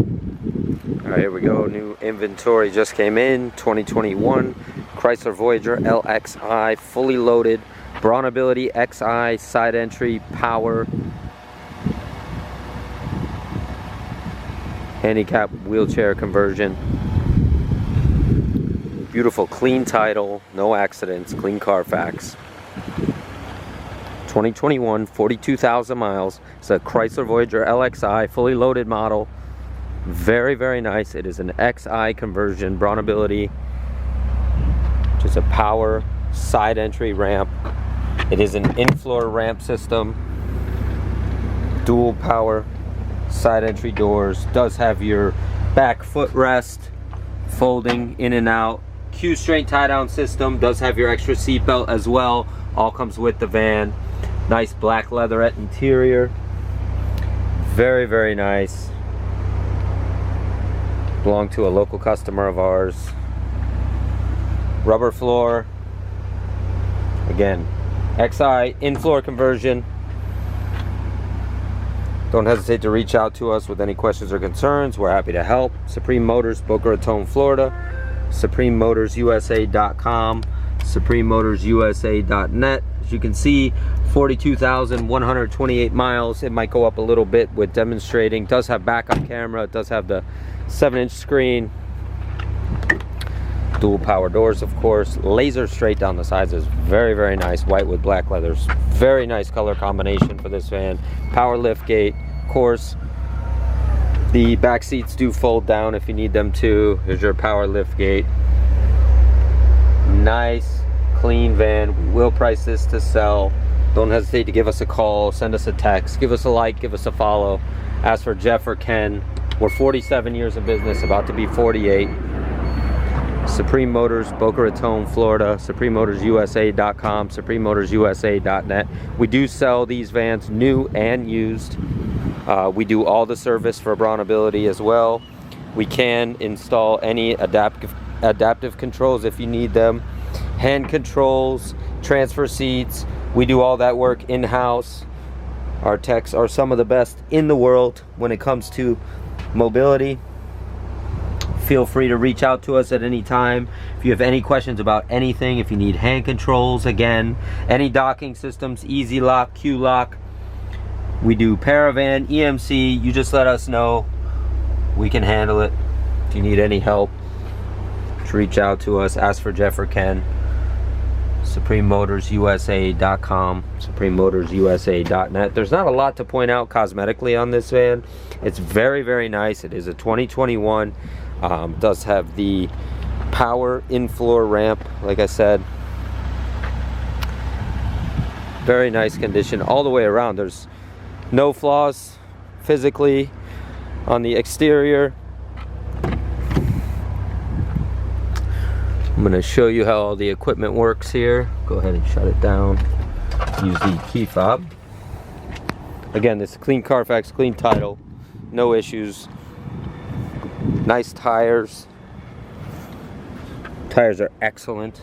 Alright, here we go. New inventory just came in. 2021 Chrysler Voyager LXI, fully loaded. Braunability XI, side entry, power. Handicap wheelchair conversion. Beautiful, clean title, no accidents, clean Carfax. 2021, 42,000 miles. It's a Chrysler Voyager LXI, fully loaded model. Very, very nice. It is an XI conversion, Braunability. Just a power side entry ramp. It is an in-floor ramp system. Dual power side entry doors. Does have your back footrest, folding in and out. Q-string tie-down system. Does have your extra seatbelt as well. All comes with the van. Nice black leatherette interior. Very, very nice. Belonged to a local customer of ours. Rubber floor. Again, XI in-floor conversion. Don't hesitate to reach out to us with any questions or concerns. We're happy to help. Supreme Motors, Boca Raton, Florida. SupremeMotorsUSA.com. SupremeMotorsUSA.net. As you can see, 42,128 miles. It might go up a little bit with demonstrating. Does have backup camera. It does have the 7-inch screen. Dual power doors, of course. Laser straight down the sides is very, very nice. White with black leathers. Very nice color combination for this van. Power lift gate, of course. The back seats do fold down if you need them to. Here's your power lift gate. Nice, clean van. We will price this to sell. Don't hesitate to give us a call, send us a text, give us a like, give us a follow. Ask for Jeff or Ken. We're 47 years in business, about to be 48. Supreme Motors, Boca Raton, Florida. SupremeMotorsUSA.com, SupremeMotorsUSA.net. We do sell these vans new and used. We do all the service for Braunability as well. We can install any adaptive controls if you need them. Hand controls, transfer seats. We do all that work in-house. Our techs are some of the best in the world when it comes to mobility. Feel free to reach out to us at any time. If you have any questions about anything, if you need hand controls, again, any docking systems, easy lock, Q lock. We do Paravan, EMC. You just let us know. We can handle it. If you need any help, just reach out to us. Ask for Jeff or Ken. SupremeMotorsUSA.com, SupremeMotorsUSA.net. There's not a lot to point out cosmetically on this van. It's very, very nice. It is a 2021. Does have the power in-floor ramp, like I said. Very nice condition all the way around. There's no flaws physically on the exterior. I'm going to show you how all the equipment works here. Go ahead and shut it down. Use the key fob. Again, this is clean Carfax, clean title, no issues. Nice tires. Tires are excellent.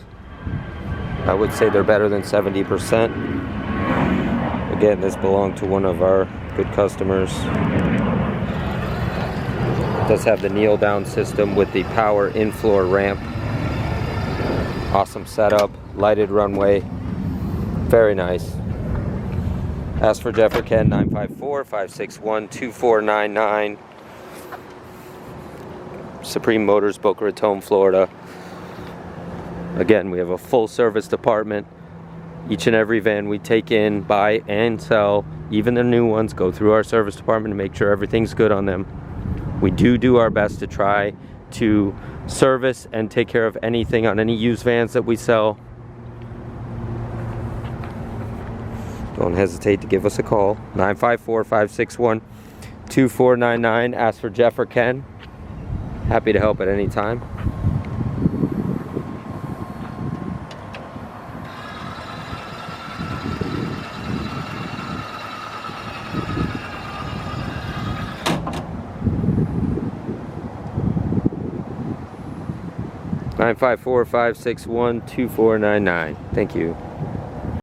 I would say they're better than 70%. Again, this belonged to one of our good customers. It does have the kneel down system with the power in-floor ramp. Awesome setup, lighted runway, very nice. Ask for Jeff or Ken, 954-561-2499. Supreme Motors, Boca Raton, Florida. Again, we have a full service department. Each and every van we take in, buy and sell, even the new ones, go through our service department to make sure everything's good on them. We do our best to try to service and take care of anything on any used vans that we sell. Don't hesitate to give us a call, 954-561-2499. Ask for Jeff or Ken. Happy to help at any time. (954-561-2499). Thank you.